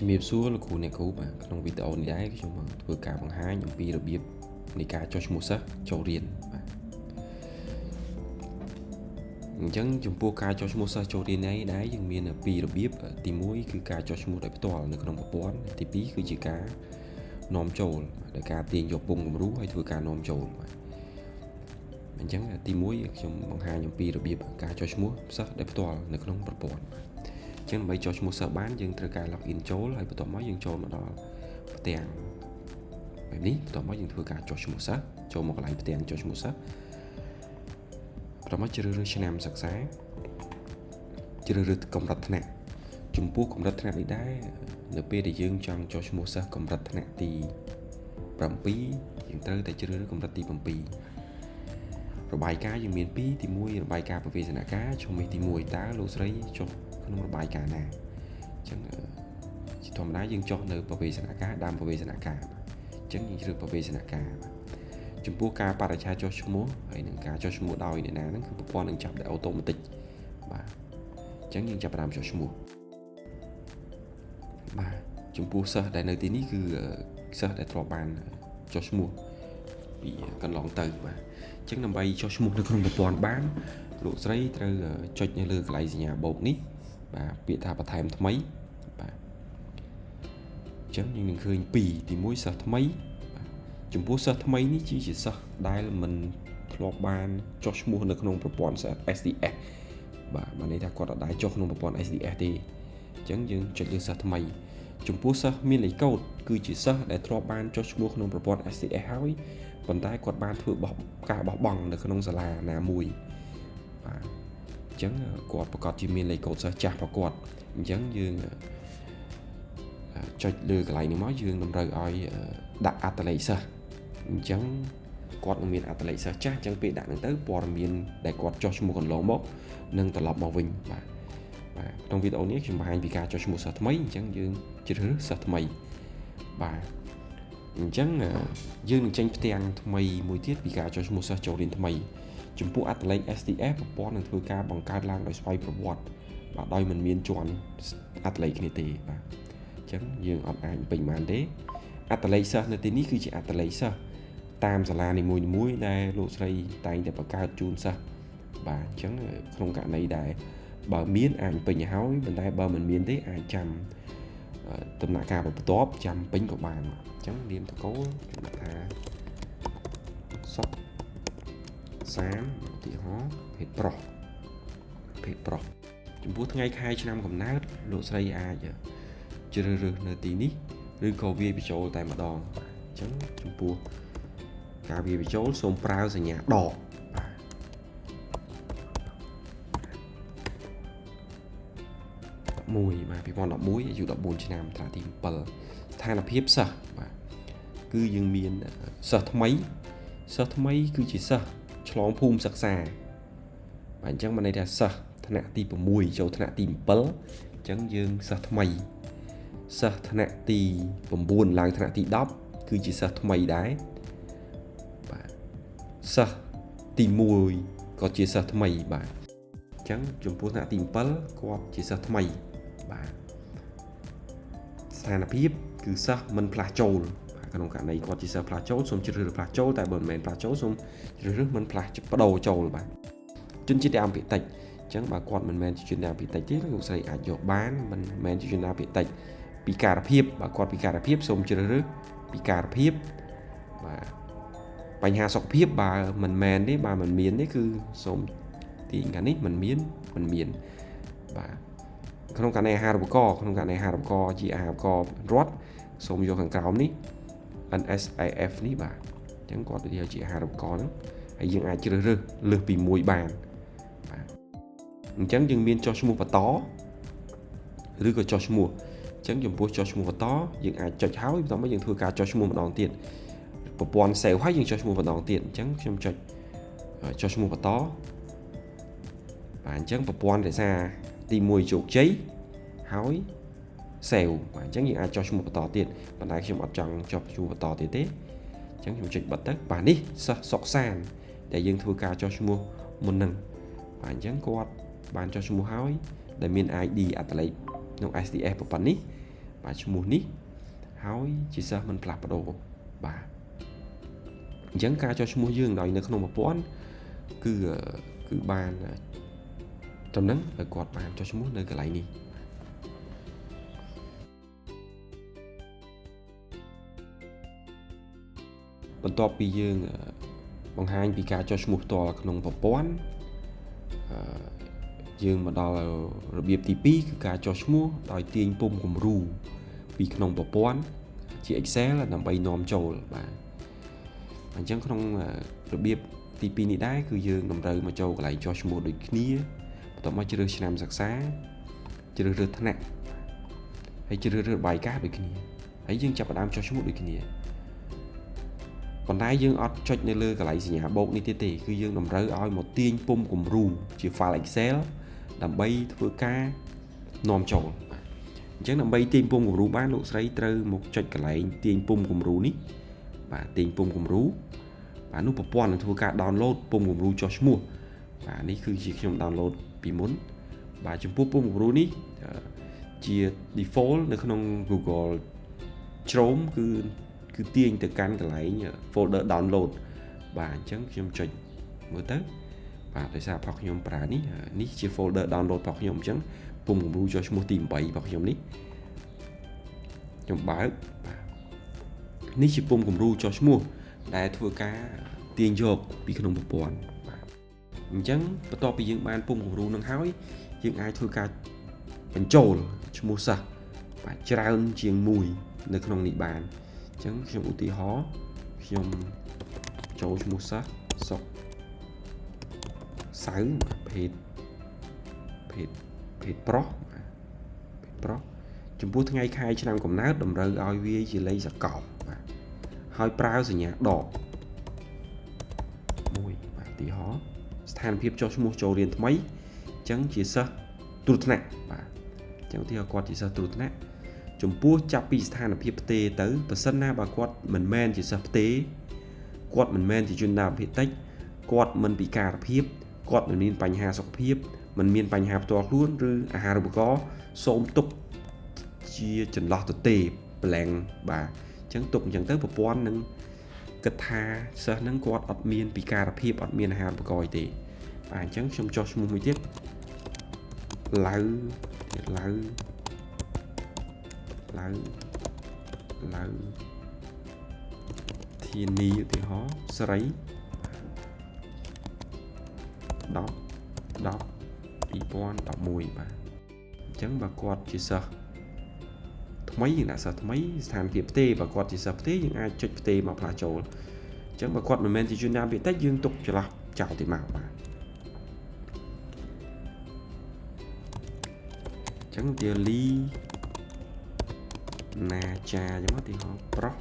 ជំរាបសួរលោកគ្រូអ្នកគ្រូបាទក្នុងវីដេអូនេះដែរខ្ញុំនឹងធ្វើការបង្ហាញអំពីរបៀបនៃការចុះឈ្មោះសិស្សចូលរៀនបាទអញ្ចឹងចំពោះការចុះឈ្មោះសិស្សចូលរៀននេះដែរយើងមានពីររបៀបទី1គឺការចុះឈ្មោះដោយផ្ទាល់នៅក្នុងប្រព័ន្ធទី2គឺជាការនាំចូលដោយការទាញយកពងគំរូហើយធ្វើការនាំចូលបាទអញ្ចឹងទី1ខ្ញុំបង្ហាញអំពីរបៀបការចុះឈ្មោះសិស្សដោយផ្ទាល់នៅក្នុងប្រព័ន្ធចឹងដើម្បីចុះឈ្មោះសិស្សបានយើងត្រូវការ login ចូលហើយបន្ទាប់មកយើងចូលមកដល់ផ្ទាំងបែបនេះបន្ទាប់មកយើងធ្វើការចុះឈ្មោះសិស្សចូលមកកន្លែងផ្ទាំងចុះឈ្មោះសិស្សបន្ទាប់មកជ្រើសរើសឆ្នាំសិក្សាជ្រើសរើសកម្រិតថ្នាក់ចំពោះកម្រិតថ្នាក់នេះដែរនៅពេលដែលយើងចង់ចុះឈ្មោះសិស្សកម្រិតថ្នាក់ទី7យើងត្រូវតែជ្រើសរើសកម្រិតទី7របាយការណ៍យើងមាន2ទី1របាយការណ៍ប្រវេសនការឈ្មោះទី1តើលោកស្រីចុះក្នុងរបាយការណ៍ណាអញ្ចឹងជាធម្មតាយើងចុះនៅប្រវេសនការដើមប្រវេសនការអញ្ចឹងយើងជ្រើសប្រវេសនការចំពោះការបរិច្ឆេទចុះឈ្មោះហើយនឹងការចុះឈ្មោះដោយអ្នកណាហ្នឹងគឺប្រព័ន្ធនឹងចាប់ដោយអូតូម៉ាទិកបាទអញ្ចឹងយើងចាប់ផ្ដើមចុះឈ្មោះបាទចំពោះសិស្សដែលនៅទីនេះគឺសិស្សដែលធ្លាប់បានចុះឈ្មោះពីកន្លងទៅបាទអញ្ចឹងដើម្បីចុះឈ្មោះនៅក្នុងប្រព័ន្ធបានលោកស្រីត្រូវចុចនៅលើកន្លែងសញ្ញាបូកនេះបាទពាក្យថាបន្ថែមថ្មីបាទអញ្ចឹងយើងនឹងឃើញ2ទី1សិស្សថ្មីបាទចំពោះសិស្សថ្មីនេះជាសិស្សដែលមិនធ្លាប់បានចុះឈ្មោះនៅក្នុងប្រព័ន្ធ SDS បាទបានន័យថាគាត់អត់ដែលចុះក្នុងប្រព័ន្ធ SDS ទេអញ្ចឹងយើងចុចលើសិស្សថ្មីចំពោះសិស្សមានលេខកូដគឺជាសិស្សដែលធ្លាប់បានចុះឈ្មោះក្នុងប្រព័ន្ធ SDS ហើយប៉ុន្តែគាត់បានធ្វើការបោះបង់នៅក្នុងសាលាណាមួយបាទអញ្ចឹងគាត់ប្រកាសជាមានលេខកូដសិស្សចាស់របស់គាត់អញ្ចឹងយើងចុចលើកន្លែងនេះមកយើងតម្រូវឲ្យដាក់អត្ថលេខសិស្សអញ្ចឹងគាត់នឹងមានអត្ថលេខសិស្សចាស់អញ្ចឹងពេលដាក់នឹងទៅព័ត៌មានដែលគាត់ចុះឈ្មោះកន្លងមកនឹងត្រឡប់មកវិញបាទក្នុងវីដេអូនេះខ្ញុំបង្ហាញពីការចុះឈ្មោះសិស្សថ្មីអញ្ចឹងយើងជ្រើសរើសសិស្សថ្មីបាទអញ្ចឹងយើងនឹងចេញផ្ទាំងថ្មីមួយទៀតពីការចុះឈ្មោះសិស្សចូលរៀនថ្មីចំពោះអត្ថលេខ SDS ប្រព័ន្ធនឹងធ្វើការបង្កើតឡើងដោយស្វ័យប្រវត្តិបាទដោយមិនមានជាន់អត្ថលេខគ្នាទេបាទអញ្ចឹងយើងអត់អាចពេញបានទេអត្ថលេខសិស្សនៅទីនេះគឺជាអត្ថលេខសិស្សតាមសាលានីមួយៗដែលលោកស្រីតែងតែបង្កើតជូនសិស្សបាទអញ្ចឹងក្នុងករណីដែលបើមានអាចពេញឲ្យហើយប៉ុន្តែបើមិនមានទេអាចចាំដំណាក់កាលបន្ទាប់ចាំពេញក៏បានអញ្ចឹងនាមតកូលថាសុខសាមឧទាហរណ៍ភេទប្រុសចំពោះថ្ងៃខែឆ្នាំកំណើតលោកស្រីអាចជ្រើសរើសនៅទីនេះឬក៏វាយបញ្ចូលតែម្ដងអញ្ចឹងចំពោះការវាយបញ្ចូលសូមប្រើសញ្ញាដក1បាទ2011អាយុ14ឆ្នាំត្រាទី7ស្ថានភាពសិស្សបាទគឺយើងមានសិស្សថ្មីគឺជាសិស្សឆ្លងភូមិសិក្សាបាទអញ្ចឹងបានន័យថាសិស្សថ្នាក់ទី6ចូលថ្នាក់ទី7អញ្ចឹងយើងសិស្សថ្មីសិស្សថ្នាក់ទី9ឡើងថ្នាក់ទី10គឺជាសិស្សថ្មីដែរបាទសិស្សទី1ក៏ជាសិស្សថ្មីបាទអញ្ចឹងចំពោះថ្នាក់ទី7គាត់ជាសិស្សថ្មីបាទស្ថានភាពគឺសិស្សមិនផ្លាស់ចូលក្នុងករណីគាត់ជាសិស្សផ្លាស់ចូលសូមជ្រើសរើសផ្លាស់ចូលតែបើមិនមែនផ្លាស់ចូលសូមជ្រើសរើសមិនផ្លាស់បដូរចូលបាទជនជាតិដើមភាគតិចអញ្ចឹងបើគាត់មិនមែនជាជនដើមភាគតិចទេលោកស្រីអាចយកបានមិនមែនជាជនដើមភាគតិចពិការភាពបើគាត់ពិការភាពសូមជ្រើសរើសពិការភាពបាទបញ្ហាសុខភាពបើមិនមែនទេបើមិនមានទេគឺសូមទីខាងនេះមិនមានបាទក្នុងករណីអាហារូបករណ៍ជាអាហារូបករណ៍រដ្ឋសូមយកខាងក្រោមនេះ NSIF នេះបាទអញ្ចឹងគាត់ទៅជាអាហារូបករណ៍ហ្នឹងហើយយើងអាចជ្រើសរើសលើសពី1បានបាទអញ្ចឹងយើងមានចុះឈ្មោះបន្តឬក៏ចុះឈ្មោះអញ្ចឹងចំពោះចុះឈ្មោះបន្តយើងអាចចុចហើយបន្ទាប់មកយើងធ្វើការចុះឈ្មោះម្ដងទៀតប្រព័ន្ធ save ហើយយើងចុះឈ្មោះម្ដងទៀតអញ្ចឹងខ្ញុំចុចចុះឈ្មោះបន្តបាទអញ្ចឹងប្រព័ន្ធរក្សាទី1ជោគជ័យហើយ save បាទអញ្ចឹងយើងអាចចុះឈ្មោះបន្តទៀតប៉ុន្តែខ្ញុំអត់ចង់ចុះឈ្មោះបន្តទៀតទេអញ្ចឹងខ្ញុំចុចបិទទៅបាទនេះសិស្សសុកសានដែលយើងធ្វើការចុះឈ្មោះមុននឹងបាទអញ្ចឹងគាត់បានចុះឈ្មោះហើយដែលមាន ID អត្ថលេខក្នុង SDS ប៉ុណ្ណេះ បាទឈ្មោះនេះហើយជាសិស្សមិនផ្លាស់ប្ដូរបាទអញ្ចឹងការចុះឈ្មោះយើងដោយនៅក្នុងប្រព័ន្ធគឺបានត្រឹមហ្នឹងឲ្យគាត់បានចុះឈ្មោះនៅកន្លែងនេះបន្ទាប់ពីយើងបង្ហាញពីការចុះឈ្មោះផ្ទាល់ក្នុងប្រព័ន្ធយើងមកដល់របៀបទី2គឺការចុះឈ្មោះដោយទាញពុម្ពគំរូពីក្នុងប្រព័ន្ធជា Excel ដើម្បីនាំចូលបាទអញ្ចឹងក្នុងរបៀបទី2នេះដែរគឺយើងតម្រូវមកចូលកន្លែងចុះឈ្មោះដូចគ្នាបន្ទាប់មកជ្រើសឆ្នាំសិក្សាជ្រើសរើសថ្នាក់ហើយជ្រើសរើសបាយការណ៍ដូចគ្នាហើយយើងចាប់ផ្ដើមចុះឈ្មោះដូចគ្នាប៉ុន្តែយើងអត់ចុចនៅលើកន្លែងសញ្ញាបូកនេះទេគឺយើងតម្រូវឲ្យមកទាញពុម្ពគំរូជា file Excel ដើម្បីធ្វើការនាំចូលអញ្ចឹងដើម្បីទាញពុម្ពគំរូបានលោកស្រីត្រូវមកចុចកន្លែងទាញពុម្ពគំរូនេះបាទទាញពុម្ពគំរូបាទនោះប្រព័ន្ធនឹងធ្វើការ download ពុម្ពគំរូចុះឈ្មោះបាទនេះគឺជាខ្ញុំ download ពីមុនបាទចំពោះពុម្ពគំរូនេះជា default នៅក្នុង Google Chrome គឺទាញទៅកាន់កន្លែង folder download បាទអញ្ចឹងខ្ញុំចុចមើលទៅបាទដោយសារផងខ្ញុំប្រើនេះជា folder download របស់ខ្ញុំអញ្ចឹងពុម្ពគំរូចុះឈ្មោះទី8របស់ខ្ញុំនេះខ្ញុំបើកបាទនេះជាពុម្ពគំរូចុះឈ្មោះដែលធ្វើការទាញយកពីក្នុងប្រព័ន្ធបាទអញ្ចឹងបន្ទាប់ពីយើងបានពុម្ពគំរូនឹងហើយយើងអាចធ្វើការបញ្ចូលឈ្មោះសិស្សបាទច្រើនជាងមួយនៅក្នុងនេះបានអញ្ចឹងខ្ញុំឧទាហរណ៍ខ្ញុំចូលឈ្មោះសិស្សសុកសៅភេទប្រុសចំពោះថ្ងៃខែឆ្នាំកំណើតតម្រូវឲ្យវាជាលេខសកលបាទហើយប្រើសញ្ញាដកមួយបាទឧទាហរណ៍ស្ថានភាពចុះឈ្មោះចូលរៀនថ្មីអញ្ចឹងជាសិស្សត្រួតថ្នាក់បាទអញ្ចឹងឧទាហរណ៍គាត់ជាសិស្សត្រួតថ្នាក់ចំពោះចាប់ពីស្ថានភាពផ្ទេទៅបើសិនណាបើគាត់មិនមែនជាសិស្សផ្ទេគាត់មិនមែនជាជនដើមភាគតិចគាត់មិនពិការភាពគាត់មិនមានបញ្ហាសុខភាពមិនមានបញ្ហាផ្ទាល់ខ្លួនឬអាហារូបករណ៍សូមទុកជាចន្លោះទទេ blank បាទអញ្ចឹងទុកអញ្ចឹងទៅប្រព័ន្ធនឹងគិតថាសិស្សហ្នឹងគាត់អត់មានពិការភាពអត់មានអាហារូបករណ៍ទេបាទអញ្ចឹងខ្ញុំចុះឈ្មោះមួយទៀតឡៅធានីឧទាហរណ៍ស្រី10 2011បាទអញ្ចឹងបើគាត់ជាសិស្សថ្មីយើងដាក់សិស្សថ្មីស្ថានភាពផ្ទេបើគាត់ជាសិស្សផ្ទេយើងអាចចុចផ្ទេមកផ្លាស់ចូលអញ្ចឹងបើគាត់មិនមែនជាជនដើមភាគតិចយើងទុកចន្លោះចោលទៅមកបាទអញ្ចឹងវាលីណាចាអញ្ចឹងមកទីហោប្រុស12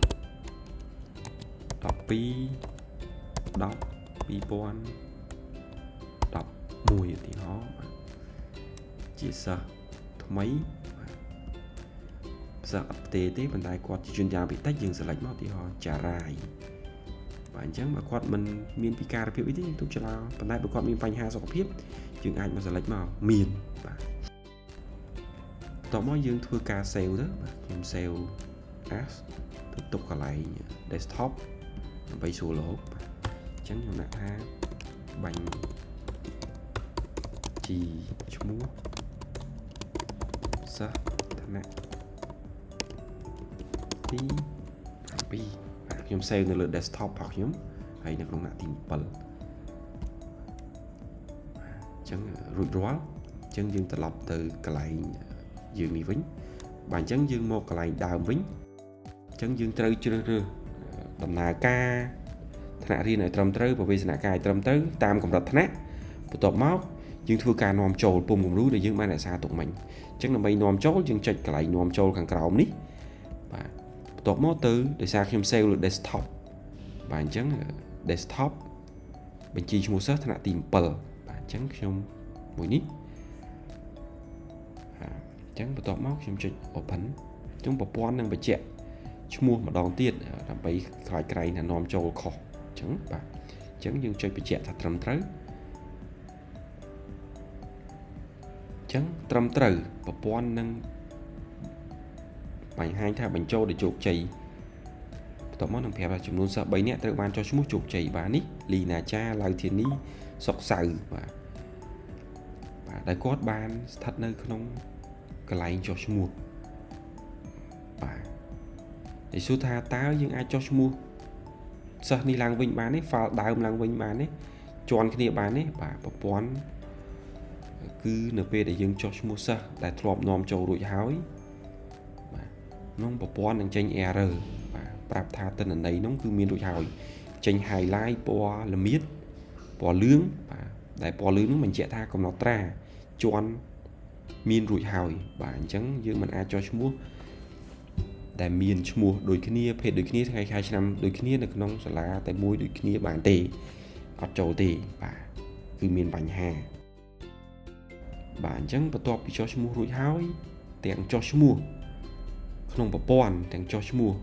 10 2011ឧទាហរណ៍បាទជាសិស្សថ្មីសិស្សអត់ផ្ទេទេប៉ុន្តែគាត់ជាជនជាតិភាគតិចយើង select មកឧទាហរណ៍ចារាយបាទអញ្ចឹងបើគាត់មិនមានពិការភាពអីទេយើងទុកចោលប៉ុន្តែបើគាត់មានបញ្ហាសុខភាពយើងអាចមក select មកមានបាទតោះមកយើងធ្វើការ save ទៅបាទខ្ញុំ save as ទៅទុកកន្លែង desktop ដើម្បីសួរលោកបាទអញ្ចឹងខ្ញុំដាក់ថាបាញ់ជីឈ្មោះសិស្សថ្នាក់ទី7បាទខ្ញុំ save នៅលើ desktop របស់ខ្ញុំហើយនៅក្នុងថ្នាក់ទី7បាទអញ្ចឹងរួចរាល់អញ្ចឹងយើងត្រឡប់ទៅកន្លែងយើងនេះវិញបាទអញ្ចឹងយើងមកកន្លែងដើមវិញអញ្ចឹងយើងត្រូវជ្រើសរើសដំណើរការថ្នាក់រៀនឲ្យត្រឹមត្រូវប្រវេសនការឲ្យត្រឹមត្រូវតាមកម្រិតថ្នាក់បន្ទាប់មកយើងធ្វើការនាំចូលពុម្ពគំរូដែលយើងបានរក្សាទុកមិញអញ្ចឹងដើម្បីនាំចូលយើងចុចកន្លែងនាំចូលខាងក្រោមនេះបាទបន្ទាប់មកទៅដោយសារខ្ញុំ save លើ desktop បាទអញ្ចឹង desktop បញ្ជីឈ្មោះសិស្សថ្នាក់ទី7បាទអញ្ចឹងខ្ញុំមួយនេះអញ្ចឹងបន្ទាប់មកខ្ញុំចុច open អញ្ចឹងប្រព័ន្ធនឹងបញ្ជាក់ឈ្មោះម្ដងទៀតដើម្បីខ្លាចក្រែងថានាំចូលខុសអញ្ចឹងបាទអញ្ចឹងយើងចុចបញ្ជាក់ថាត្រឹមត្រូវអញ្ចឹងត្រឹមត្រូវប្រព័ន្ធនឹង បញ្ហាញថាបញ្ចូលដោយជោគជ័យបន្ទាប់មកនឹងប្រាប់ថាចំនួនសិស្ស3នាក់ត្រូវបានចុះឈ្មោះជោគជ័យបាទនេះលីណាចាឡៅធានីសុកសៅបាទដែលគាត់បានស្ថិតនៅក្នុងកន្លែងចុះឈ្មោះបាទនិយាយសួរថាតើយើងអាចចុះឈ្មោះសិស្សនេះឡើងវិញបានទេ file ដើមឡើងវិញបានទេជាន់គ្នាបានទេបាទប្រព័ន្ធគឺនៅពេលដែលយើងចុះឈ្មោះសិស្សដែលធ្លាប់នាំចូលរួចហើយបាទក្នុងប្រព័ន្ធនឹងចេញ error បាទប្រាប់ថាទិន្នន័យនោះគឺមានរួចហើយចេញ highlight ពណ៌ល្មៀតពណ៌លឿងបាទដែលពណ៌លឿងនោះបញ្ជាក់ថាកំណត់ត្រាជាន់មានរួចហើយបាទអញ្ចឹងយើងមិនអាចចុះឈ្មោះដែលមានឈ្មោះដូចគ្នាភេទដូចគ្នាថ្ងៃខែឆ្នាំដូចគ្នានៅក្នុងសាលាតែមួយដូចគ្នាបានទេអត់ចូលទេបាទគឺមានបញ្ហាបាទអញ្ចឹងបន្ទាប់ពីចុះឈ្មោះរួចហើយទាំងចុះឈ្មោះក្នុងប្រព័ន្ធទាំងចុះឈ្មោះ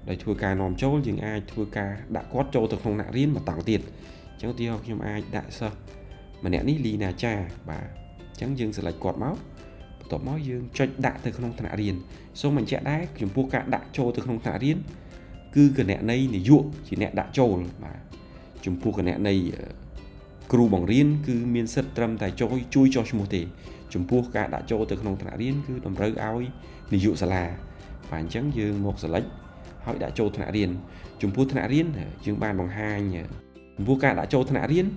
ដោយធ្វើការនាំចូលយើងអាចធ្វើការដាក់គាត់ចូលទៅក្នុងថ្នាក់រៀនមួយតង់ទៀតអញ្ចឹងឧទាហរណ៍ខ្ញុំអាចដាក់សិស្សម្នាក់នេះលីណាចាបាទអញ្ចឹងយើង select គាត់មកបន្ទាប់មកយើងចុចដាក់ទៅក្នុងថ្នាក់រៀនសូមបញ្ជាក់ដែរចំពោះការដាក់ចូលទៅក្នុងថ្នាក់រៀនគឺគណនេយ្យនាយកជាអ្នកដាក់ចូលបាទចំពោះគណនេយ្យគ្រូបង្រៀនគឺមានសិទ្ធិត្រឹមតែជួយចុះឈ្មោះទេចំពោះការដាក់ចូលទៅក្នុងថ្នាក់រៀនគឺតម្រូវឲ្យនាយកសាលាបាទអញ្ចឹងយើងមក select ហើយដាក់ចូលថ្នាក់រៀនចំពោះថ្នាក់រៀនយើងបានបង្ហាញចំពោះការដាក់ចូលថ្នាក់រៀន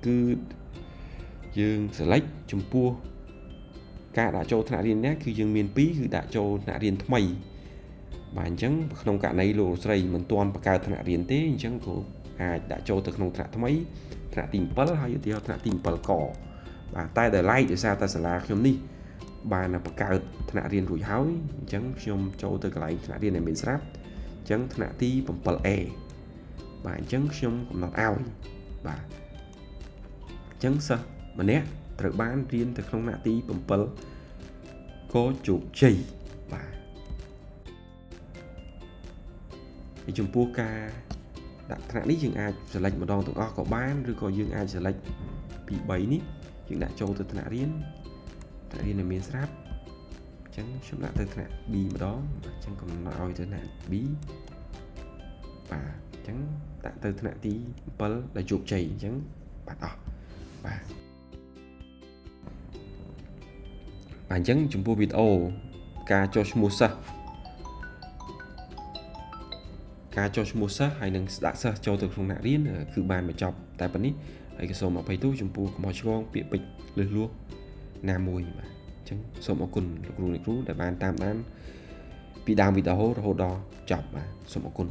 គឺយើង select ចំពោះការដាក់ចូលថ្នាក់រៀននេះគឺយើងមាន2គឺដាក់ចូលថ្នាក់រៀនថ្មីបាទអញ្ចឹងក្នុងករណីលោកស្រីមិនទាន់បង្កើតថ្នាក់រៀនទេអញ្ចឹងក៏អាចដាក់ចូលទៅក្នុងថ្នាក់ថ្មីថ្នាក់ទី7ហើយឧទាហរណ៍ថ្នាក់ទី7កបាទតែដែលឡែកដោយសារតែសាលាខ្ញុំនេះបានបង្កើតថ្នាក់រៀនរួចហើយអញ្ចឹងខ្ញុំចូលទៅកន្លែងថ្នាក់រៀនដែលមានស្រាប់អញ្ចឹងថ្នាក់ទី 7A បាទអញ្ចឹងខ្ញុំកំណត់ឲ្យបាទអញ្ចឹងសិស្សម្នាក់ត្រូវបានរៀនទៅក្នុងថ្នាក់ទី7ក៏ជោគជ័យបាទហើយចំពោះការដាក់ថ្នាក់នេះយើងអាច select ម្ដងទាំងអស់ក៏បានឬក៏យើងអាច select ពី3នេះយើងដាក់ចូលទៅថ្នាក់រៀនដែលមានស្រាប់អញ្ចឹងខ្ញុំដាក់ទៅថ្នាក់ B ម្ដងអញ្ចឹងកំណត់ឲ្យទៅថ្នាក់ B បាទអញ្ចឹងដាក់ទៅថ្នាក់ទី7ដែលជោគជ័យអញ្ចឹងបាត់អស់បាទអញ្ចឹងចំពោះវីដេអូការចុះឈ្មោះសិស្សហើយនឹងដាក់សិស្សចូលទៅក្នុងថ្នាក់រៀនគឺបានបញ្ចប់តែប៉ុណ្នេះហើយក៏សូមអភ័យទោសចំពោះកំហុសឆ្គងពាក្យពេចន៍លឺលួសណាមួយបាទអញ្ចឹងសូមអរគុណលោកគ្រូអ្នកគ្រូដែលបានតាមដានពីដើមវីដេអូរហូតដល់ចប់បាទសូមអរគុណ